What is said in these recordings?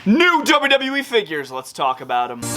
New WWE figures, let's talk about them. This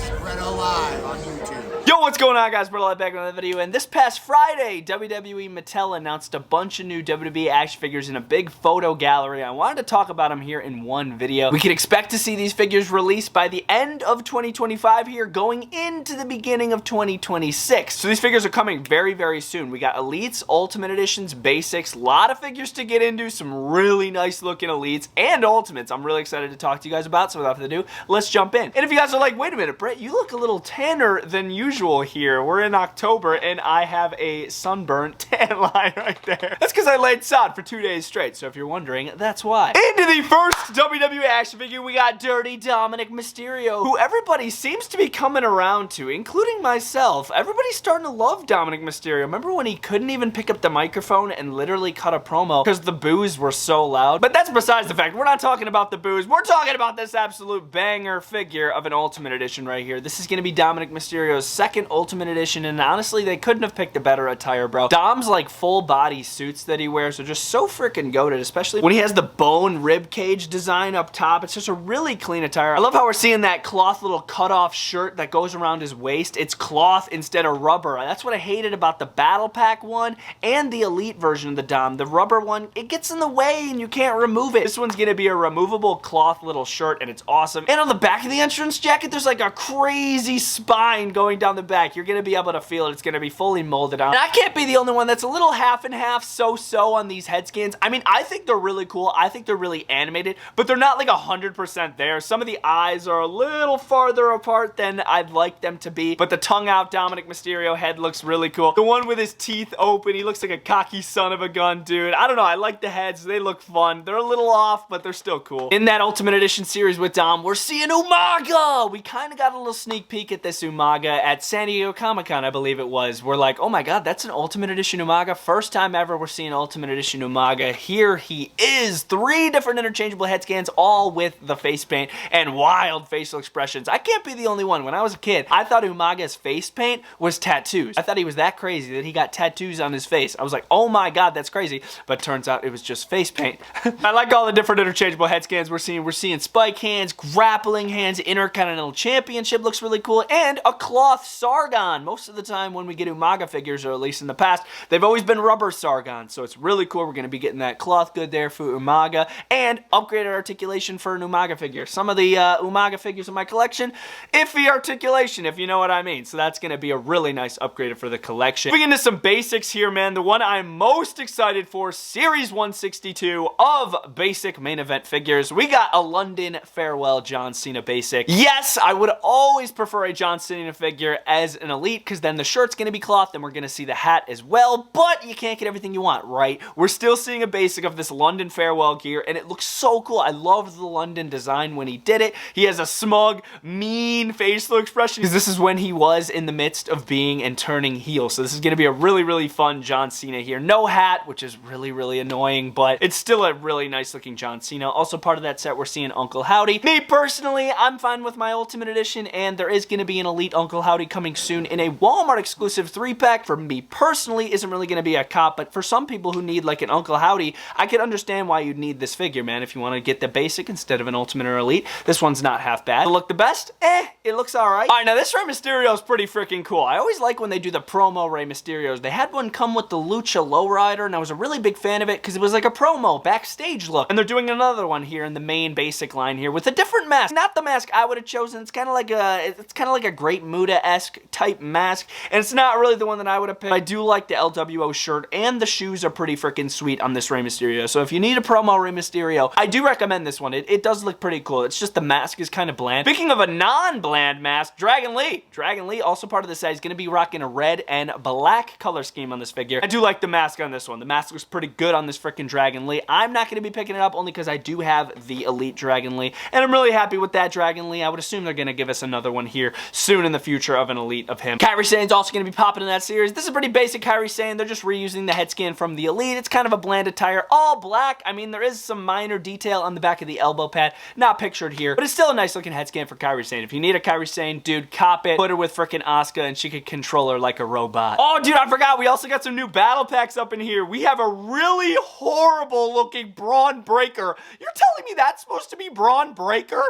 is Bretto live on YouTube. Yo, what's going on, guys? Bretto back with another video, and this past Friday, WWE Mattel announced a bunch of new WWE action figures in a big photo gallery. I wanted to talk about them here in one video. We can expect to see these figures released by the end of 2025 here, going into the beginning of 2026. So these figures are coming very, very soon. We got Elites, Ultimate Editions, Basics, a lot of figures to get into, some really nice looking Elites and Ultimates I'm really excited to talk to you guys about, so without further ado, let's jump in. And if you guys are like, wait a minute, Brett, you look a little tanner than usual here. We're in October and I have a sunburnt tan line right there. That's because I laid sod for 2 days straight, so if you're wondering, that's why. Into the first WWE action figure, we got Dirty Dominic Mysterio, who everybody seems to be coming around to, including myself. Everybody's starting to love Dominic Mysterio. Remember when he couldn't even pick up the microphone and literally cut a promo because the boos were so loud? But that's besides the fact. We're not talking about the boos. We're talking about this absolute banger figure of an Ultimate Edition right here. This is going to be Dominic Mysterio's second Ultimate Edition, and honestly, they couldn't have picked a better attire, bro. Dom's like full body suits that he wears are just so freaking goated, especially when he has the bone rib cage design up top. It's just a really clean attire. I love how we're seeing that cloth little cutoff shirt that goes around his waist. It's cloth instead of rubber. That's what I hated about the Battle Pack one and the Elite version of the Dom. The rubber one, it gets in the way and you can't remove it. This one's gonna be a removable cloth little shirt and it's awesome. And on the back of the entrance jacket, there's like a crazy spine going down the back. You're gonna be able to feel it. It's gonna be fully molded on. And I can't be the only one that's a little half and half so-so on these head scans. I mean, I think they're really cool. I think they're really animated, but they're not like 100% there. Some of the eyes are a little farther apart than I'd like them to be, but the tongue out Dominic Mysterio head looks really cool. The one with his teeth open, he looks like a cocky son of a gun, dude. I don't know, I like the heads. They look fun. They're a little off, but they're still cool. In that Ultimate Edition series with Dom, we're seeing Umaga! We kind of got a little sneak peek at this Umaga at San Diego Comic-Con, I believe it was. We're like, oh my god, that's an Ultimate Edition Umaga. First time ever we're seeing Ultimate Edition Umaga. Here he is. 3 different interchangeable head scans, all with the face paint and wild facial expressions. I can't be the only one. When I was a kid, I thought Umaga's face paint was tattoos. I thought he was that crazy that he got tattoos on his face. I was like, oh my god, that's crazy. But turns out it was just face paint. I like all the different interchangeable head scans we're seeing. We're seeing spike hands, grappling hands, Intercontinental Championship looks really cool, and a cloth Sargon. Most of the time when we get Umaga figures, or at least in the past, they've always been rubber Sargon, so it's really cool. We're going to be getting that cloth good there for Umaga, and upgraded articulation for an Umaga figure. Some of the Umaga figures in my collection, iffy articulation, if you know what I mean, so that's going to be a really nice upgrade for the collection. Moving into some basics here, man, the one I'm most excited for, Series 162 of basic main event figures. We got a London Farewell John Cena basic. Yes, I would always prefer a John Cena figure as an Elite, because then the shirt's going to be cloth, and we're going to see the hat as well, but you can't get everything you want, right? We're still seeing a basic of this London Farewell gear, and it looks so cool. I loved the London design when he did it. He has a smug, mean facial expression, because this is when he was in the midst of being and turning heel, so this is going to be a really, really fun John Cena here. No hat, which is really, really annoying, but it's still a really nice looking John Cena. Also part of that set, we're seeing Uncle Howdy. Me personally, I'm fine with my Ultimate Edition, and there is going to be an Elite Uncle Howdy coming soon in a Walmart exclusive 3-pack. For me personally, isn't really going to be a cop, but for some people who need like an Uncle Howdy, I can understand why you'd need this figure, man. If you want to get the basic instead of an Ultimate or Elite, this one's not half bad. Look the best? It looks alright. Alright, now this Rey Mysterio is pretty freaking cool. I always like when they do the promo Rey Mysterios. They had one come with the Lucha Lowrider, and I was a really big fan of it because it was like a promo, backstage look. And they're doing another one here in the main basic line here with a different mask. Not the mask I would have chosen. It's kind of like a Great Muta-esque type mask, and it's not really the one that I would have picked. I do like the LWO shirt, and the shoes are pretty freaking sweet on this Rey Mysterio. So if you need a promo Rey Mysterio, I do recommend this one. It does look pretty cool. It's just the mask is kind of bland. Speaking of a non-bland mask, Dragon Lee. Dragon Lee, also part of the set, is going to be rocking a red and black color scheme on this figure. I do like the mask on this one. The mask looks pretty good on this freaking Dragon Lee. I'm not going to be picking it up only because I do have the Elite Dragon Lee, and I'm really happy with that Dragon Lee. I would assume they're going to give us another one here soon in the future of an Elite Elite of him. Kairi Sane's also going to be popping in that series. This is pretty basic Kairi Sane. They're just reusing the head scan from the Elite. It's kind of a bland attire, all black. I mean, there is some minor detail on the back of the elbow pad, not pictured here, but it's still a nice looking head scan for Kairi Sane. If you need a Kairi Sane, dude, cop it. Put her with frickin' Asuka and she could control her like a robot. Oh, dude, I forgot. We also got some new battle packs up in here. We have a really horrible looking Braun Breaker. You're telling me that's supposed to be Braun Breaker?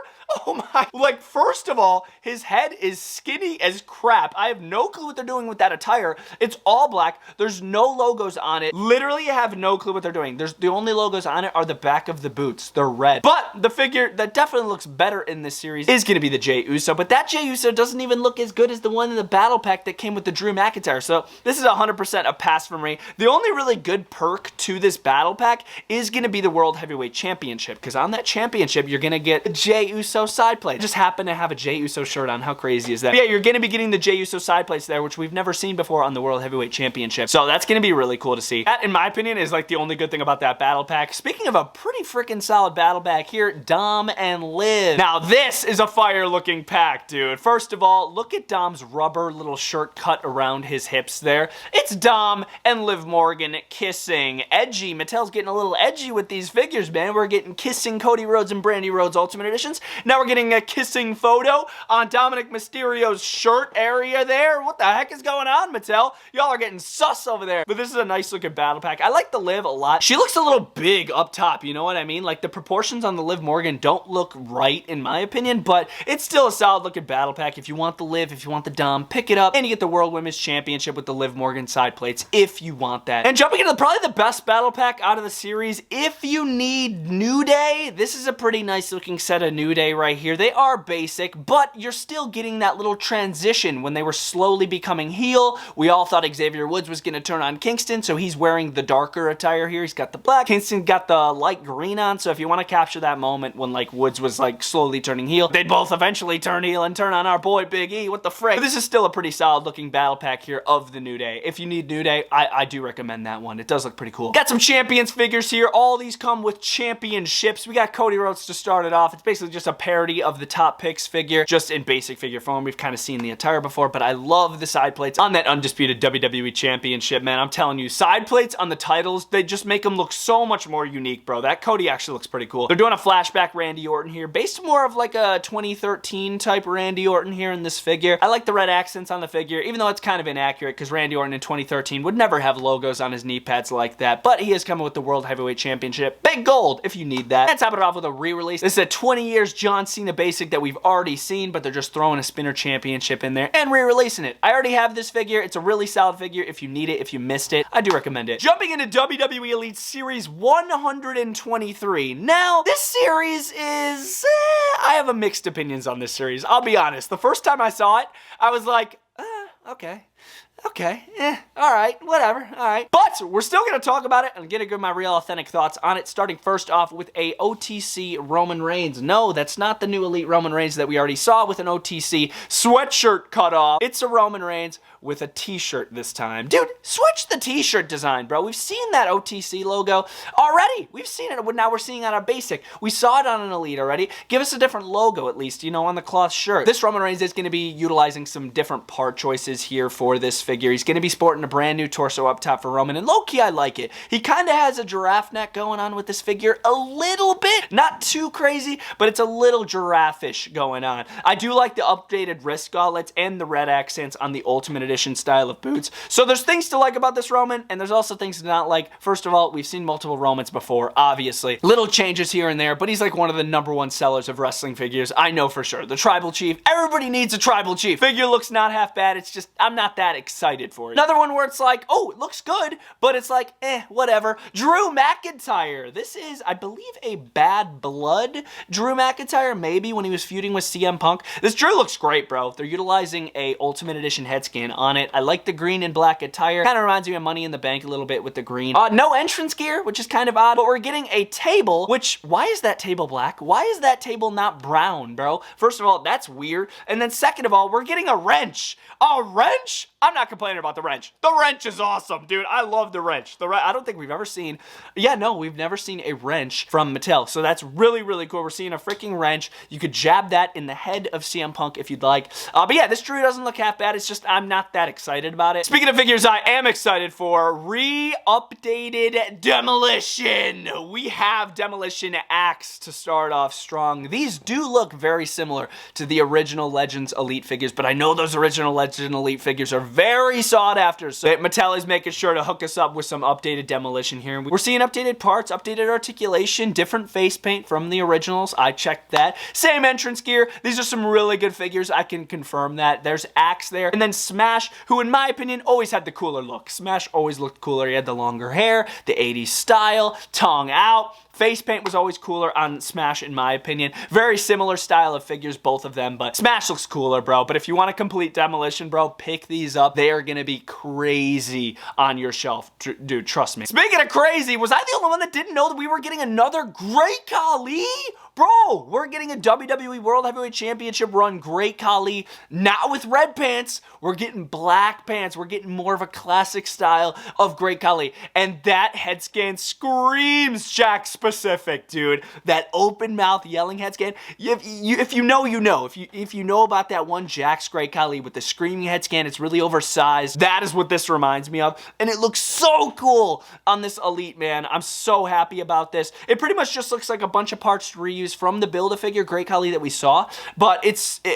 Oh my. Like, first of all, his head is skinny as crap. I have no clue what they're doing with that attire. It's all black. There's no logos on it. Literally have no clue what they're doing. The only logos on it are the back of the boots. They're red. But the figure that definitely looks better in this series is going to be the Jey Uso. But that Jey Uso doesn't even look as good as the one in the battle pack that came with the Drew McIntyre. So this is 100% a pass from me. The only really good perk to this battle pack is going to be the World Heavyweight Championship. Because on that championship, you're going to get a Jey Uso side plate. I just happen to have a Jey Uso shirt on. How crazy is that? But yeah, you're going to be getting the Jey Uso side plates there, which we've never seen before on the World Heavyweight Championship. So that's going to be really cool to see. That, in my opinion, is like the only good thing about that battle pack. Speaking of a pretty freaking solid battle pack here, Dom and Liv. Now this is a fire looking pack, dude. First of all, look at Dom's rubber little shirt cut around his hips there. It's Dom and Liv Morgan kissing. Edgy. Mattel's getting a little edgy with these figures, man. We're getting kissing Cody Rhodes and Brandy Rhodes Ultimate Editions. Now we're getting a kissing photo on Dominic Mysterio's shirt area there. What the heck is going on, Mattel? Y'all are getting sus over there. But this is a nice looking battle pack. I like the Liv a lot. She looks a little big up top, you know what I mean? Like the proportions on the Liv Morgan don't look right in my opinion, but it's still a solid looking battle pack. If you want the Liv, if you want the Dom, pick it up and you get the World Women's Championship with the Liv Morgan side plates if you want that. And jumping into probably the best battle pack out of the series, if you need New Day, this is a pretty nice looking set of New Day right here. They are basic, but you're still getting that little transition when they were slowly becoming heel. We all thought Xavier Woods was going to turn on Kingston, so he's wearing the darker attire here. He's got the black. Kingston got the light green on, so if you want to capture that moment when like Woods was like slowly turning heel, they'd both eventually turn heel and turn on our boy Big E. What the frick? But this is still a pretty solid looking battle pack here of the New Day. If you need New Day, I do recommend that one. It does look pretty cool. Got some champions figures here. All these come with championships. We got Cody Rhodes to start it off. It's basically just a parody of the Top Picks figure, just in basic figure form. We've kind of seen the attire before, but I love the side plates on that undisputed WWE Championship, man. I'm telling you, side plates on the titles, they just make them look so much more unique, bro. That Cody actually looks pretty cool. They're doing a flashback Randy Orton here, based more of like a 2013 type Randy Orton here in this figure. I like the red accents on the figure, even though it's kind of inaccurate because Randy Orton in 2013 would never have logos on his knee pads like that, but he is coming with the World Heavyweight Championship. Big gold if you need that. And top it off with a re-release. This is a 20 years John Cena basic that we've already seen, but they're just throwing a Spinner Championship in there and re-releasing it. I already have this figure. It's a really solid figure. If you need it, if you missed it, I do recommend it. Jumping into WWE Elite Series 123. Now, this series is... I have a mixed opinions on this series. I'll be honest. The first time I saw it, I was like, okay, all right, whatever, all right. But we're still going to talk about it and get my real authentic thoughts on it, starting first off with a OTC Roman Reigns. No, that's not the new Elite Roman Reigns that we already saw with an OTC sweatshirt cut off. It's a Roman Reigns with a t-shirt this time. Dude, switch the t-shirt design, bro. We've seen that OTC logo already. We've seen it. Now we're seeing it on a basic. We saw it on an Elite already. Give us a different logo at least, you know, on the cloth shirt. This Roman Reigns is going to be utilizing some different part choices here for this figure. He's going to be sporting a brand new torso up top for Roman, and low-key I like it. He kind of has a giraffe neck going on with this figure a little bit. Not too crazy, but it's a little giraffe-ish going on. I do like the updated wrist gauntlets and the red accents on the Ultimate Edition style of boots. So there's things to like about this Roman, and there's also things to not like. First of all, we've seen multiple Romans before, obviously. Little changes here and there, but he's like one of the #1 sellers of wrestling figures. I know for sure. The Tribal Chief. Everybody needs a Tribal Chief. Figure looks not half bad. It's just, I'm not that excited for it. Another one where it's like, oh, it looks good, but it's like, whatever. Drew McIntyre. This is, I believe, a Bad Blood Drew McIntyre, maybe when he was feuding with CM Punk. This Drew looks great, bro. They're utilizing a Ultimate Edition head scan on it. I like the green and black attire. Kind of reminds me of Money in the Bank a little bit with the green. No entrance gear, which is kind of odd, but we're getting a table, which, why is that table black? Why is that table not brown, bro? First of all, that's weird. And then second of all, we're getting a wrench. A wrench I'm not complaining about the wrench. The wrench is awesome, dude. I love the wrench. I don't think we've ever seen, we've never seen a wrench from Mattel. So that's really, really cool. We're seeing a freaking wrench. You could jab that in the head of CM Punk if you'd like. But yeah, this Drew doesn't look half bad. It's just, I'm not that excited about it. Speaking of figures I am excited for, re-updated Demolition. We have Demolition Axe to start off strong. These do look very similar to the original Legends Elite figures, but I know those original Legend Elite figures are very sought after, so Mattel is making sure to hook us up with some updated Demolition here. We're seeing updated parts, updated articulation, different face paint from the originals. I checked that. Same entrance gear. These are some really good figures. I can confirm that. There's Axe there. And then Smash, who in my opinion always had the cooler look. Smash always looked cooler. He had the longer hair, the 80s style, tongue out. Face paint was always cooler on Smash, in my opinion. Very similar style of figures, both of them, but Smash looks cooler, bro. But if you want a complete Demolition, bro, pick these up. They are gonna be crazy on your shelf. Dude, trust me. Speaking of crazy, was I the only one that didn't know that we were getting another Great Khali? Bro, we're getting a WWE World Heavyweight Championship run Great Khali, not with red pants. We're getting black pants. We're getting more of a classic style of Great Khali. And that head scan screams Jack specific, dude. That open mouth yelling head scan. If you know, you know. If you know about that one Jack's Great Khali with the screaming head scan, it's really oversized. That is what this reminds me of. And it looks so cool on this Elite, man. I'm so happy about this. It pretty much just looks like a bunch of parts reused from the Build-A-Figure Great Khali that we saw, but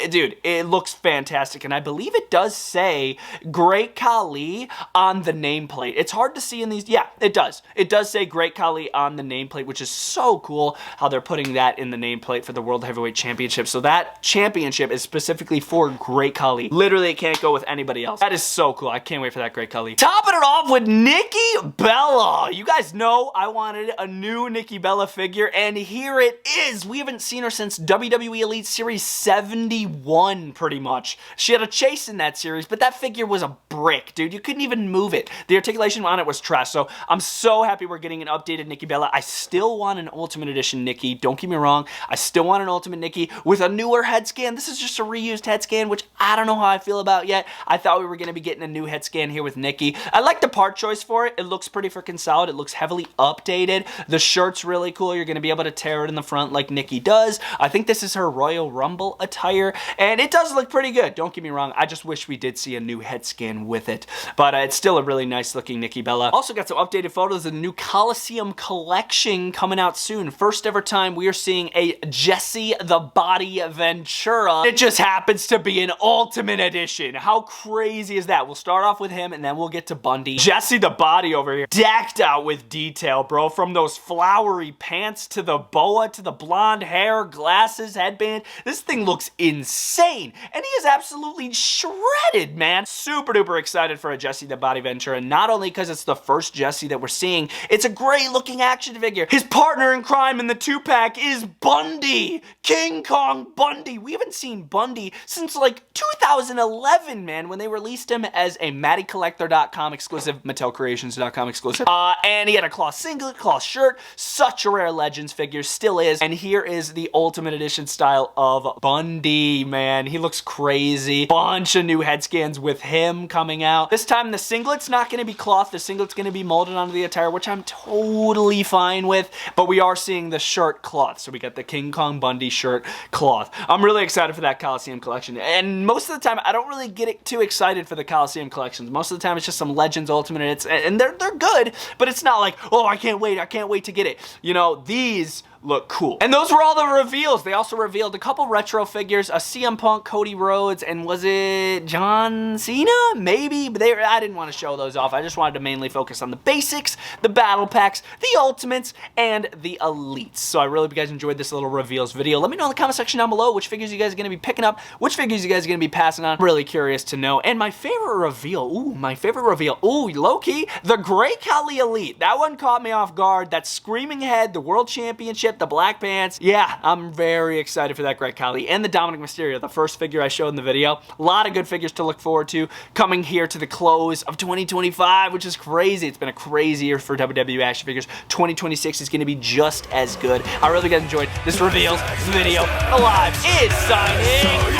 dude, it looks fantastic, and I believe it does say Great Khali on the nameplate. It's hard to see in these. Yeah, it does. It does say Great Khali on the nameplate, which is so cool how they're putting that in the nameplate for the World Heavyweight Championship. So that championship is specifically for Great Khali. Literally, it can't go with anybody else. That is so cool. I can't wait for that Great Khali. Topping it off with Nikki Bella. You guys know I wanted a new Nikki Bella figure, and here it is. We haven't seen her since WWE Elite Series 71, pretty much. She had a chase in that series, but that figure was a brick, dude. You couldn't even move it. The articulation on it was trash, so I'm so happy we're getting an updated Nikki Bella. I still want an Ultimate Edition Nikki. Don't get me wrong. I still want an Ultimate Nikki with a newer head scan. This is just a reused head scan, which I don't know how I feel about yet. I thought we were going to be getting a new head scan here with Nikki. I like the part choice for it. It looks pretty freaking solid. It looks heavily updated. The shirt's really cool. You're going to be able to tear it in the front like Nikki does. I think this is her Royal Rumble attire, and it does look pretty good. Don't get me wrong. I just wish we did see a new head scan with it, but it's still a really nice looking Nikki Bella. Also got some updated photos of the new Coliseum collection coming out soon. First ever time we are seeing a Jesse the Body Ventura. It just happens to be an Ultimate Edition. How crazy is that? We'll start off with him, and then we'll get to Bundy. Jesse the Body over here, decked out with detail, bro. From those flowery pants to the boa to the blonde hair, glasses, headband. This thing looks insane, and he is absolutely shredded, man. Super duper excited for a Jesse the Body Ventura, not only because it's the first Jesse that we're seeing, it's a great looking action figure. His partner in crime in the 2-pack is Bundy. King Kong Bundy. We haven't seen Bundy since like 2011, man, when they released him as a MattyCollector.com exclusive, MattelCreations.com exclusive. And he had a cloth singlet, cloth shirt. Such a rare Legends figure, still is. And here is the Ultimate Edition style of Bundy, man. He looks crazy. Bunch of new head scans with him coming out. This time the singlet's not going to be cloth. The singlet's going to be molded onto the attire, which I'm totally fine with. But we are seeing the shirt cloth. So we got the King Kong Bundy shirt cloth. I'm really excited for that Coliseum collection. And most of the time, I don't really get too excited for the Coliseum collections. Most of the time, it's just some Legends Ultimate, and they're good, but it's not like, oh, I can't wait to get it. You know, these look cool. And those were all the reveals. They also revealed a couple retro figures, a CM Punk, Cody Rhodes, and was it John Cena? Maybe, but I didn't want to show those off. I just wanted to mainly focus on the basics, the battle packs, the ultimates, and the elites. So I really hope you guys enjoyed this little reveals video. Let me know in the comment section down below which figures you guys are going to be picking up, which figures you guys are going to be passing on. I'm really curious to know. And my favorite reveal, low-key, the Great Khali Elite. That one caught me off guard. That screaming head, the World Championship, the black pants. Yeah, I'm very excited for that Great Khali. And the Dominic Mysterio, the first figure I showed in the video. A lot of good figures to look forward to coming here to the close of 2025, which is crazy. It's been a crazy year for WWE action figures. 2026 is going to be just as good. I really got enjoyed this reveals video. Alive is signing